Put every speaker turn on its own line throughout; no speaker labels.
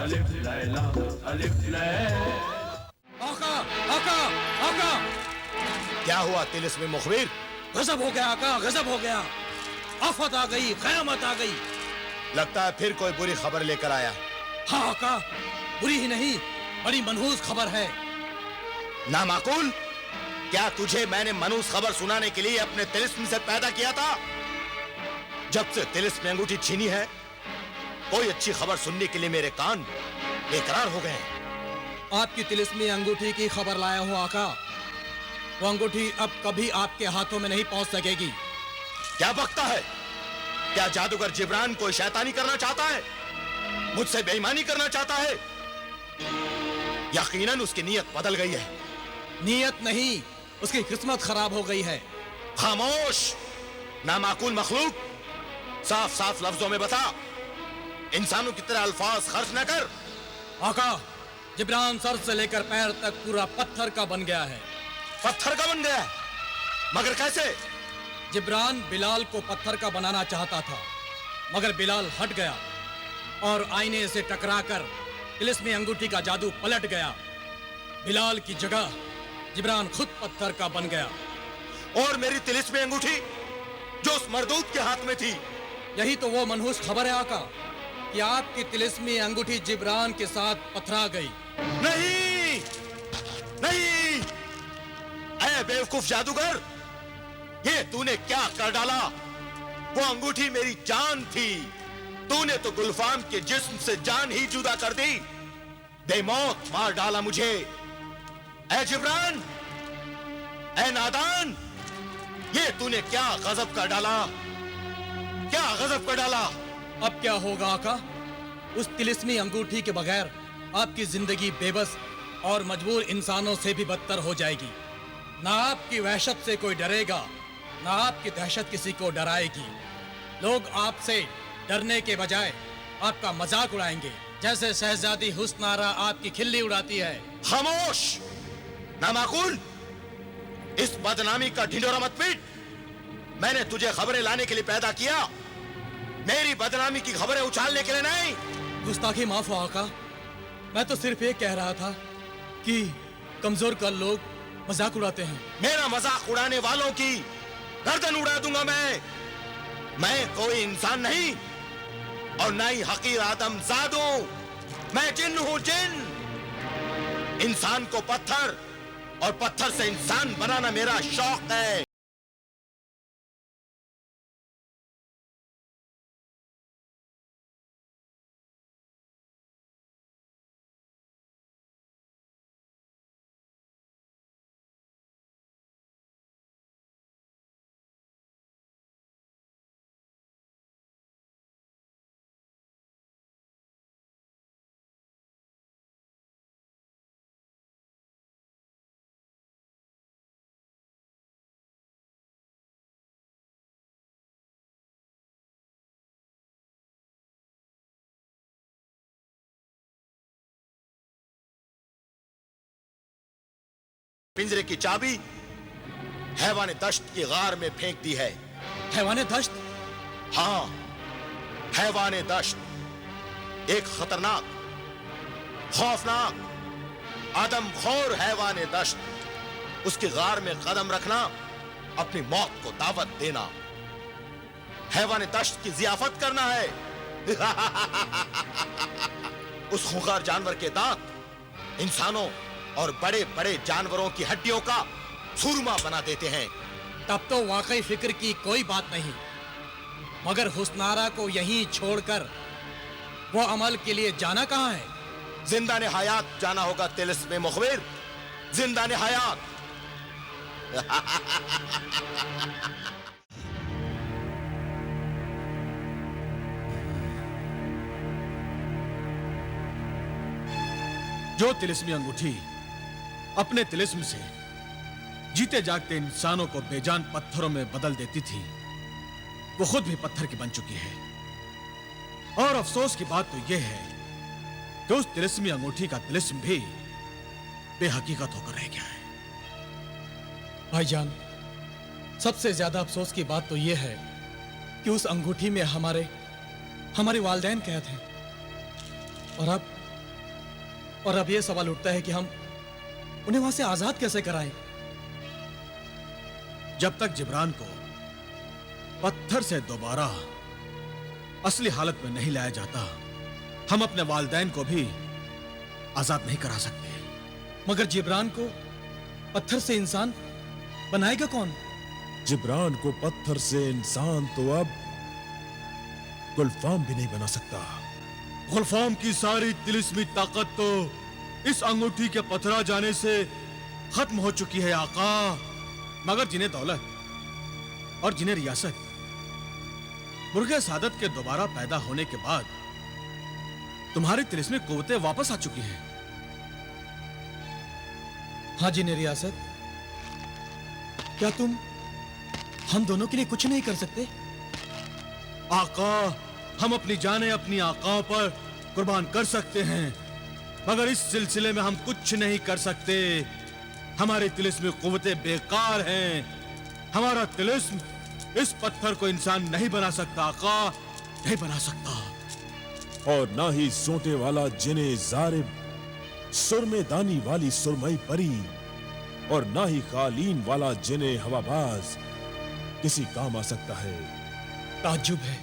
अलिफ लैला अलिफ लैला।
आका, आका, आका!
क्या हुआ तिलिस्मी मुखबिर?
गजब हो गया आका, गजब हो गया। आफत आ गई, कयामत आ गई।
लगता है फिर कोई बुरी खबर लेकर आया।
हाँ आका, बुरी ही नहीं, बड़ी मनहूस खबर है।
नामाकूल! क्या तुझे मैंने मनहूस खबर सुनाने के लिए अपने तिलिस्म से पैदा किया था? जब से तिलिस्म में अंगूठी छीनी है, कोई अच्छी खबर सुनने के लिए मेरे कान बेकरार हो गए।
आपकी तिलिस्मी अंगूठी की खबर लाया हूँ आका। वो अंगूठी अब कभी आपके हाथों में नहीं पहुंच सकेगी।
क्या बकता है? क्या जादूगर जिब्रान कोई शैतानी करना चाहता है? मुझसे बेईमानी करना चाहता है? यकीनन उसकी नीयत बदल गई है।
नीयत नहीं, उसकी किस्मत खराब हो गई है।
खामोश नामाकूल मखलूक, साफ साफ लफ्जों में बता। इंसानों की तरह अल्फाज खर्च न कर।
आका, जिब्रान सर से लेकर पैर तक पूरा पत्थर का बन गया है।
पत्थर का बन गया है? मगर कैसे?
जिब्रान बिलाल को पत्थर का बनाना चाहता था, मगर बिलाल हट गया और आईने से टकराकर तिलिस्मी अंगूठी का जादू पलट गया। बिलाल की जगह जिब्रान खुद पत्थर का बन गया।
और मेरी तिलिस्मी अंगूठी जो उस मरदूत के हाथ में थी?
यही तो वो मनहूस खबर है आका कि आपकी तिलिस्मी अंगूठी जिब्रान के साथ पथरा गई।
नहीं, नहीं! ऐ बेवकूफ जादूगर, ये तूने क्या कर डाला? वो अंगूठी मेरी जान थी। तूने तो गुलफाम के जिस्म से जान ही जुदा कर दी। बेमौत मार डाला मुझे। ऐ जिब्रान, ऐ नादान, ये तूने क्या गजब कर डाला? क्या गजब कर डाला?
अब क्या होगा आका? उस तिलिस्मी अंगूठी के बगैर आपकी जिंदगी बेबस और मजबूर इंसानों से भी बदतर हो जाएगी। ना आपकी वहशत से कोई डरेगा, ना आपकी दहशत किसी को डराएगी। लोग आपसे डरने के बजाय आपका मजाक उड़ाएंगे, जैसे शहजादी हुस्नारा आपकी खिल्ली उड़ाती है।
खामोश नामाकूल, इस बदनामी का ढिंढोरा मत पीट। मैंने तुझे खबरें लाने के लिए पैदा किया, मेरी बदनामी की खबरें उछालने के लिए नहीं।
गुस्ताखी माफ हो आका, मैं तो सिर्फ ये कह रहा था कि कमजोर कल लोग मजाक उड़ाते हैं।
मेरा मजाक उड़ाने वालों की गर्दन उड़ा दूंगा मैं कोई इंसान नहीं और ना ही हकीर आदम जादू। मैं जिन हूं, जिन। इंसान को पत्थर और पत्थर से इंसान बनाना मेरा शौक है। पिंजरे की चाबी हैवाने दश्त की गार में फेंक दी है।
हैवाने दश्त?
हाँ, हैवाने दश्त, एक खतरनाक, खौफनाक, आदमखोर हैवाने दश्त। उसकी गार में कदम रखना अपनी मौत को दावत देना। हैवाने दश्त की जियाफत करना है। उस खूंखार जानवर के दांत इंसानों और बड़े बड़े जानवरों की हड्डियों का चूरमा बना देते हैं।
तब तो वाकई फिक्र की कोई बात नहीं, मगर हुस्नारा को यहीं छोड़कर वो अमल के लिए जाना कहाँ है?
जिंदा ने हयात जाना होगा तिलिस्मी मुखबिर, जिंदा ने हयात।
जो तिलिस्मी अंगूठी अपने तिलिस्म से जीते जागते इंसानों को बेजान पत्थरों में बदल देती थी, वो खुद भी पत्थर की बन चुकी है। और अफसोस की बात तो यह है कि उस तिलिस्मी अंगूठी का तिलिस्म भी बेहकीकत होकर रह गया है।
भाईजान, सबसे ज्यादा अफसोस की बात तो यह है कि उस अंगूठी में हमारे वालिदैन कैद हैं और अब और अब यह सवाल उठता है कि हम उन्हें वहां से आजाद कैसे कराएं?
जब तक जिब्रान को पत्थर से दोबारा असली हालत में नहीं लाया जाता, हम अपने वालिदैन को भी आजाद नहीं करा सकते।
मगर जिब्रान को पत्थर से इंसान बनाएगा कौन?
जिब्रान को पत्थर से इंसान तो अब गुलफाम भी नहीं बना सकता।
गुलफाम की सारी तिलिस्मी ताकत तो इस अंगूठी के पथरा जाने से खत्म हो चुकी है आका। मगर जिन्हें दौलत और जिन्हें रियासत मुर्गे सादत के दोबारा पैदा होने के बाद तुम्हारी तिलिस्मी कुव्वतें वापस आ चुकी हैं।
हाँ जिन्हें रियासत, क्या तुम हम दोनों के लिए कुछ नहीं कर सकते?
आका, हम अपनी जानें अपनी आकाओं पर कुर्बान कर सकते हैं, मगर इस सिलसिले में हम कुछ नहीं कर सकते। हमारी तिलिस्मी कुव्वतें बेकार हैं। हमारा तिलिस्म इस पत्थर को इंसान नहीं बना सकता आका, नहीं बना सकता।
और ना ही सोटे वाला जिने जारिब, सुरमे दानी वाली सुरमई परी, और ना ही कालीन वाला जिने हवाबाज किसी काम आ सकता है।
ताज्जुब है,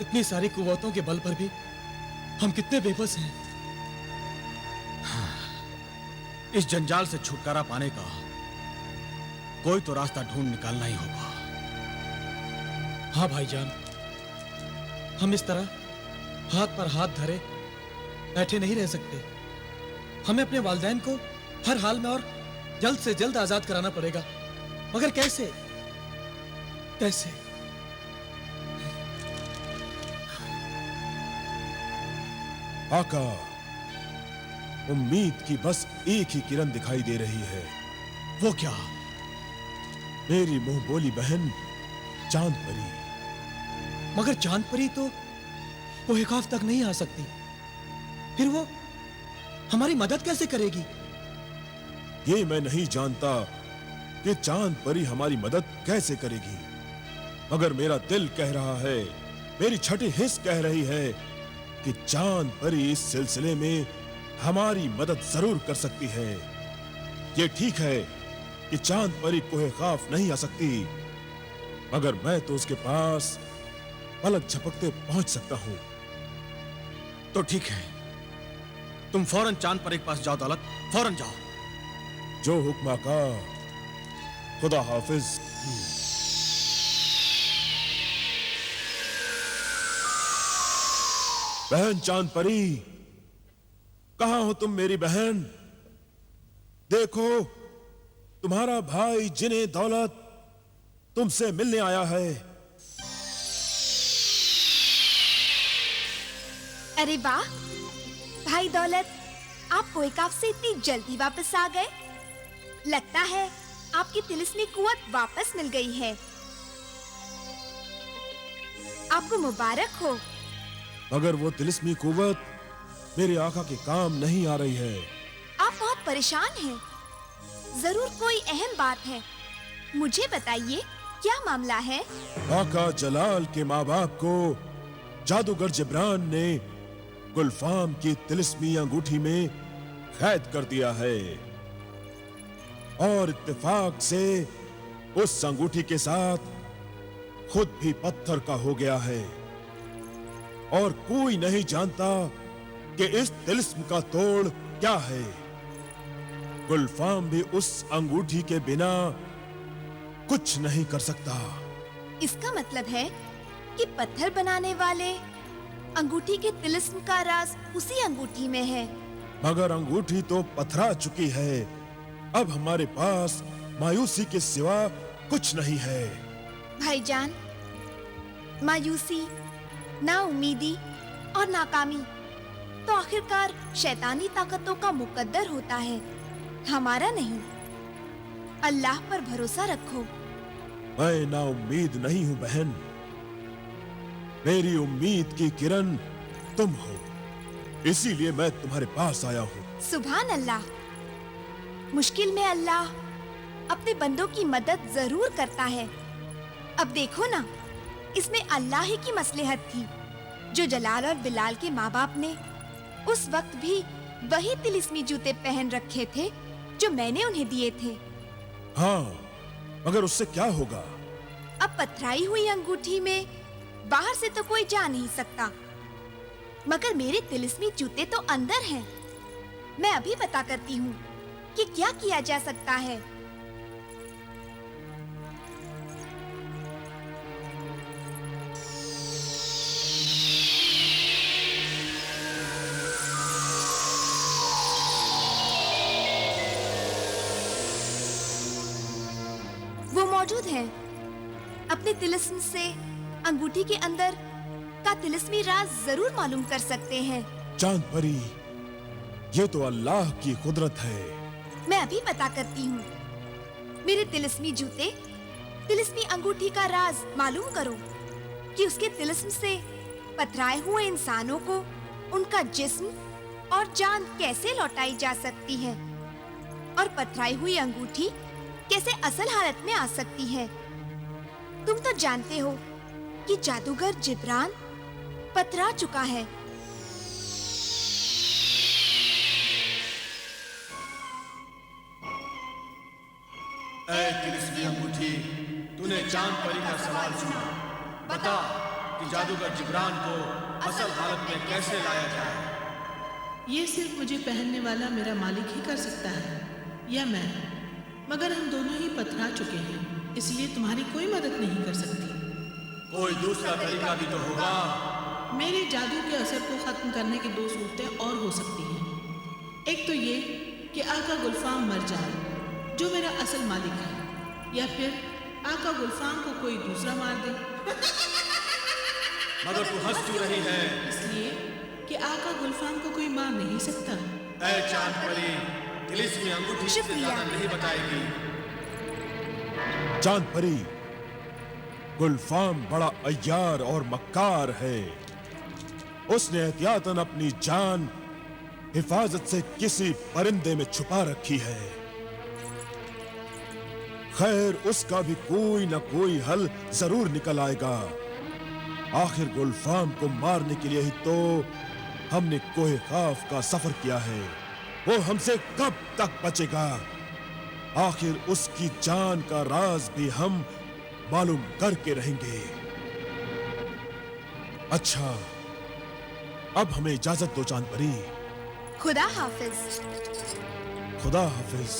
इतनी सारी कुव्वतों के बल पर भी हम कितने बेबस हैं।
इस जंजाल से छुटकारा पाने का कोई तो रास्ता ढूंढ निकालना ही होगा।
हाँ भाईजान, हम इस तरह हाथ पर हाथ धरे बैठे नहीं रह सकते। हमें अपने वालिदैन को हर हाल में और जल्द से जल्द आजाद कराना पड़ेगा। मगर कैसे? कैसे?
आका, उम्मीद की बस एक ही किरण दिखाई दे रही है।
वो क्या?
मेरी मुंह बोली बहन चांद परी।
मगर चांद परी तो कोहिकाफ तक नहीं आ सकती, फिर वो हमारी मदद कैसे करेगी?
ये मैं नहीं जानता कि चांद परी हमारी मदद कैसे करेगी, मगर मेरा दिल कह रहा है, मेरी छठी हिस्स कह रही है कि चांद परी इस सिलसिले में हमारी मदद जरूर कर सकती है। ये ठीक है कि चांद परी कोहिकाफ नहीं आ सकती, मगर मैं तो उसके पास पलक झपकते पहुंच सकता हूं।
तो ठीक है, तुम फौरन चांद परी के पास जाओ दौलत, फौरन जाओ।
जो हुक्म आका, खुदा हाफिज। बहन चांद परी, कहां हो तुम मेरी बहन? देखो, तुम्हारा भाई जिने दौलत तुमसे मिलने आया है।
अरे वाह भाई दौलत, आप कोहिकाफ से इतनी जल्दी वापस आ गए। लगता है आपकी तिलिस्मी कुव्वत वापस मिल गई है। आपको मुबारक हो।
मगर वो तिलिस्मी कुव्वत मेरे आका के काम नहीं आ रही है।
आप बहुत परेशान हैं। जरूर कोई अहम बात है, मुझे बताइए क्या मामला है?
आका जलाल के माँ बाप को जादूगर जिब्रान ने गुलफाम की तिलिस्मी अंगूठी में कैद कर दिया है, और इत्तेफाक से उस अंगूठी के साथ खुद भी पत्थर का हो गया है। और कोई नहीं जानता कि इस तिलिस्म का तोड़ क्या है। गुलफाम भी उस अंगूठी के बिना कुछ नहीं कर सकता।
इसका मतलब है कि पत्थर बनाने वाले अंगूठी के तिलिस्म का राज उसी अंगूठी में है।
मगर अंगूठी तो पथरा चुकी है। अब हमारे पास मायूसी के सिवा कुछ नहीं है।
भाईजान, मायूसी, नाउमीदी और नाकामी तो आखिरकार शैतानी ताकतों का मुकद्दर होता है, हमारा नहीं। अल्लाह पर भरोसा रखो।
मैं नाउम्मीद नहीं हूं बहन, मेरी उम्मीद की किरण तुम हो, इसीलिए मैं तुम्हारे पास आया हूं।
सुभान अल्लाह। मुश्किल में अल्लाह अपने बंदों की मदद जरूर करता है। अब देखो ना, इसमें अल्लाह ही की मसलहत थी जो जलाल और बिलाल के माँ बाप ने उस वक्त भी वही तिलिस्मी जूते पहन रखे थे जो मैंने उन्हें दिए थे।
हाँ, मगर उससे क्या होगा?
अब पथराई हुई अंगूठी में बाहर से तो कोई जा नहीं सकता, मगर मेरे तिलिस्मी जूते तो अंदर हैं। मैं अभी पता करती हूँ कि क्या किया जा सकता है। वो मौजूद हैं। अपने तिलिस्म से अंगूठी के अंदर का तिलिस्मी राज जरूर मालूम कर सकते हैं।
चांद परी, ये तो अल्लाह की कुदरत है।
मैं अभी पता करती हूँ। मेरे तिलिस्मी जूते, तिलिस्मी अंगूठी का राज मालूम करो कि उसके तिलिस्म से पथराए हुए इंसानों को उनका जिस्म और जान कैसे लौटाई जा सकती है, और पथराई हुई अंगूठी कैसे असल हालत में आ सकती है। तुम तो जानते हो कि जादूगर जिब्रान पथरा चुका है।
ऐ तिलिस्मी अंगूठी, तूने चांद परी का सवाल सुना। बता कि जादूगर जिब्रान को असल हालत में कैसे लाया जाए।
ये सिर्फ मुझे पहनने वाला मेरा मालिक ही कर सकता है, या मैं। मगर हम दोनों ही पथरा चुके हैं, इसलिए तुम्हारी कोई मदद नहीं कर सकती।
कोई दूसरा तरीका भी तो होगा।
मेरे जादू के असर को खत्म करने की दो सूरतें और हो सकती हैं। एक तो ये कि आका गुलफाम मर जाए, जो मेरा असल मालिक है, या फिर आका गुलफाम को कोई दूसरा मार दे।
मगर तू हंस क्यों रही है?
इसलिए कि आका गुलफाम को कोई मार नहीं सकता।
ऐ चांद परी, तिलिस्मी अंगूठी से
शुक्रिया।
ज्यादा नहीं बताएगी।
चांद परी, गुलफाम बड़ा अय्यार और मक्कार है। उसने एहतियातन अपनी जान हिफाजत से किसी परिंदे में छुपा रखी है। खैर, उसका भी कोई न कोई हल जरूर निकल आएगा। आखिर गुलफाम को मारने के लिए ही तो हमने कोहे खाफ का सफर किया है। वो हमसे कब तक बचेगा? आखिर उसकी जान का राज भी हम मालूम करके रहेंगे। अच्छा, अब हमें इजाजत दो चांद परी।
खुदा हाफिज।
खुदा हाफिज।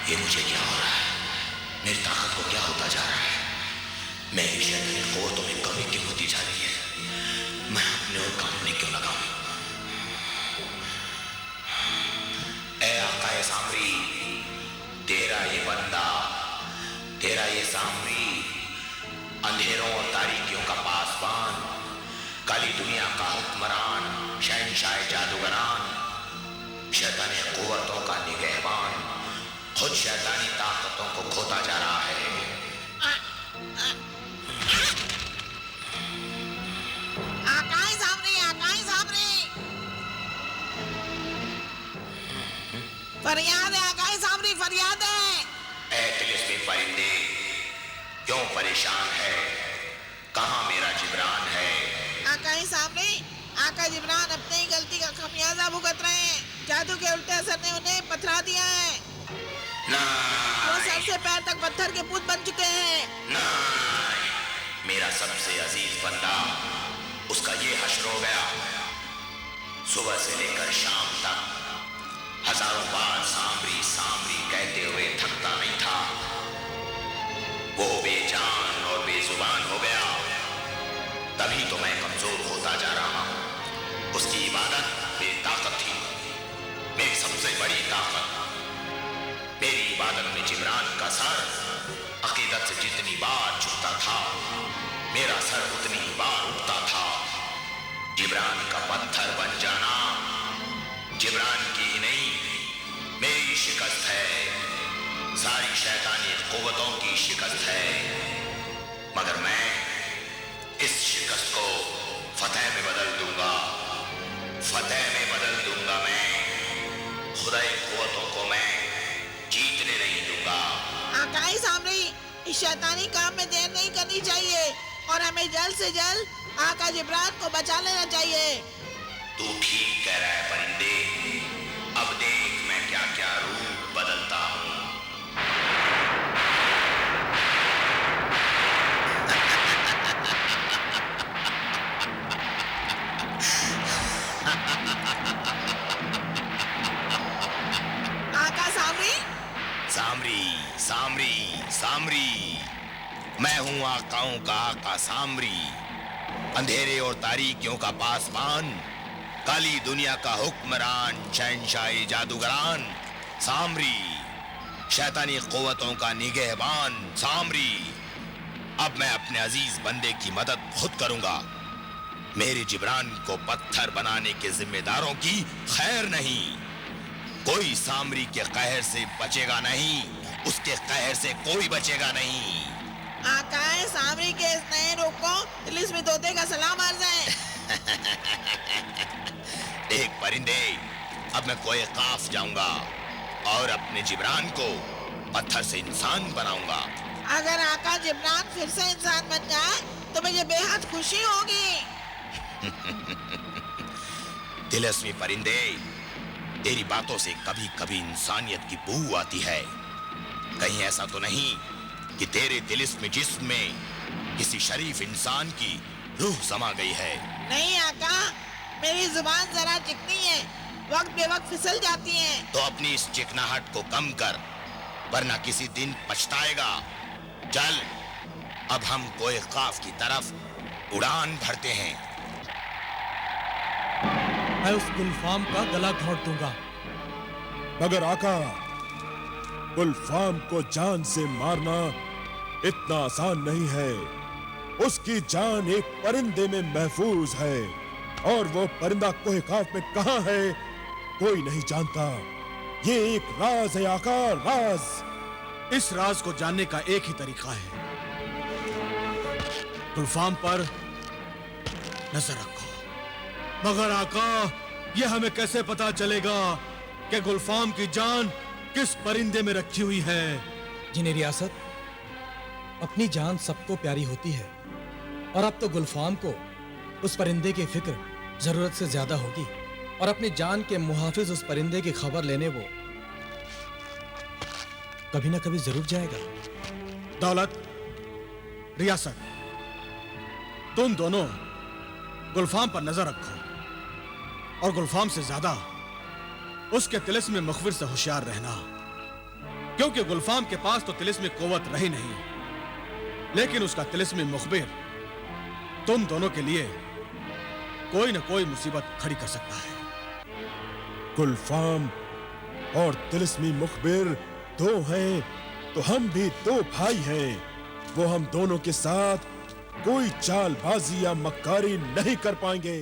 ये मुझे क्या हो रहा है? मेरी ताकत को क्या होता जा रहा है? मेरी शैतानी क़ुव्वतों में कमी क्यों होती जा रही है? मैं अपने और काम में क्यों लगाऊं? ऐ आकाए सामरी, तेरा ये बंदा, तेरा ये सामरी, अंधेरों और तारीकियों का पासबान, काली दुनिया का हुक्मरान, शहंशाह जादूगरान, शैतानी क़ुव्वतों का निगहबान, खुद शैतानी ताकतों को खोता जा रहा है।
आकाई सामने, आकाई सामने। फरियाद है आकाई सामने, फरियाद है।
ऐ तिलिस्मी परिंदे, क्यों परेशान है? कहाँ मेरा जिब्रान है?
आकाई सामने, आका जिब्रान अपनी ही गलती का खमियाजा भुगत रहे हैं। जादू के उल्टे असर ने उन्हें पथरा दिया है। वो सर से पैर तक पत्थर के पुत बन चुके हैं।
मेरा सबसे अजीज बंदा, उसका ये हश्र हो गया। सुबह से लेकर शाम तक हजारों बार सामरी सामरी कहते हुए थकता नहीं था। वो बेजान और बेजुबान हो गया। तभी तो मैं कमजोर होता जा रहा हूं। उसकी इबादत मेरी ताकत थी, मेरी सबसे बड़ी ताकत। मेरी इबादत में जिब्रान का सर अकीदत से जितनी बार झुकता था, मेरा सर उतनी ही बार उठता था। जिब्रान का पत्थर बन जाना जिब्रान की ही नहीं, मेरी शिकस्त है, सारी शैतानी कुव्वतों की शिकस्त है। मगर मैं इस शिकस्त को फतेह में बदल दूंगा, फतेह में बदल दूंगा। मैं खुदाई कुव्वतों को मैं जीतने नहीं दूंगा।
आकाई सामरी, इस शैतानी काम में देर नहीं करनी चाहिए और हमें जल्द से जल्द आका जिब्रान को बचा लेना चाहिए।
तू ठीक कह रहा है परिंदे, अब देख मैं क्या क्या रूप बदलता हूँ।
आका सामरी,
सामरी सामरी सामरी, मैं हूँ आकाओं का आका सामरी, अंधेरे और तारीकियों का पासबान, काली दुनिया का हुक्मरान, शहंशाही जादूगरान सामरी, शैतानी कुव्वतों का निगहबान सामरी। अब मैं अपने अजीज बंदे की मदद खुद करूंगा। मेरे जिब्रान को पत्थर बनाने के जिम्मेदारों की खैर नहीं। कोई सामरी के कहर से बचेगा नहीं, उसके कहर से कोई बचेगा नहीं।
आकाए सामरी के इस नए रूप को तिलिस्मी तोते का सलाम अर्ज है।
देख परिंदे, अब मैं कोई काफ जाऊंगा और अपने जिब्रान को पत्थर से इंसान बनाऊंगा।
अगर आका जिब्रान फिर से इंसान बन जाए तो मुझे बेहद खुशी होगी।
तिलिस्मी परिंदे, तेरी बातों से कभी कभी इंसानियत की बू आती है। कहीं ऐसा तो नहीं कि तेरे तिलिस्मी जिस्म में किसी शरीफ इंसान की रूह समा गई है?
नहीं आका, मेरी जुबान जरा चिकनी है, वक्त बेवक्त फिसल जाती है।
तो अपनी इस चिकनाहट को कम कर, वरना किसी दिन पछताएगा। चल, अब हम कोई काफ की तरफ उड़ान भरते हैं।
मैं उस गुलफाम का गला घोंट दूंगा।
मगर आका, गुलफाम को जान से मारना इतना आसान नहीं है। उसकी जान एक परिंदे में महफूज है और वो परिंदा कोहे काफ में कहां है कोई नहीं जानता। ये एक राज है आका, राज।
इस राज को जानने का एक ही तरीका है, गुलफाम पर नजर रखो। मगर आका, यह हमें कैसे पता चलेगा कि गुलफाम की जान किस परिंदे में रखी हुई है?
जिन्हें रियासत, अपनी जान सबको प्यारी होती है और अब तो गुलफाम को उस परिंदे की फिक्र जरूरत से ज्यादा होगी और अपनी जान के मुहाफिज उस परिंदे की खबर लेने वो कभी ना कभी जरूर जाएगा।
दौलत, रियासत, तुम दोनों गुलफाम पर नजर रखो और गुलफाम से ज्यादा उसके तिलिस्मी मुखबिर से होशियार रहना, क्योंकि गुलफाम के पास तो तिलिस्मी कुव्वत रही नहीं, लेकिन उसका तिलिस्मी मुखबिर तुम दोनों के लिए कोई न कोई मुसीबत खड़ी कर सकता है।
गुलफाम और तिलिस्मी मुखबिर दो हैं तो हम भी दो भाई हैं। वो हम दोनों के साथ कोई चालबाजी या मक्कारी नहीं कर पाएंगे।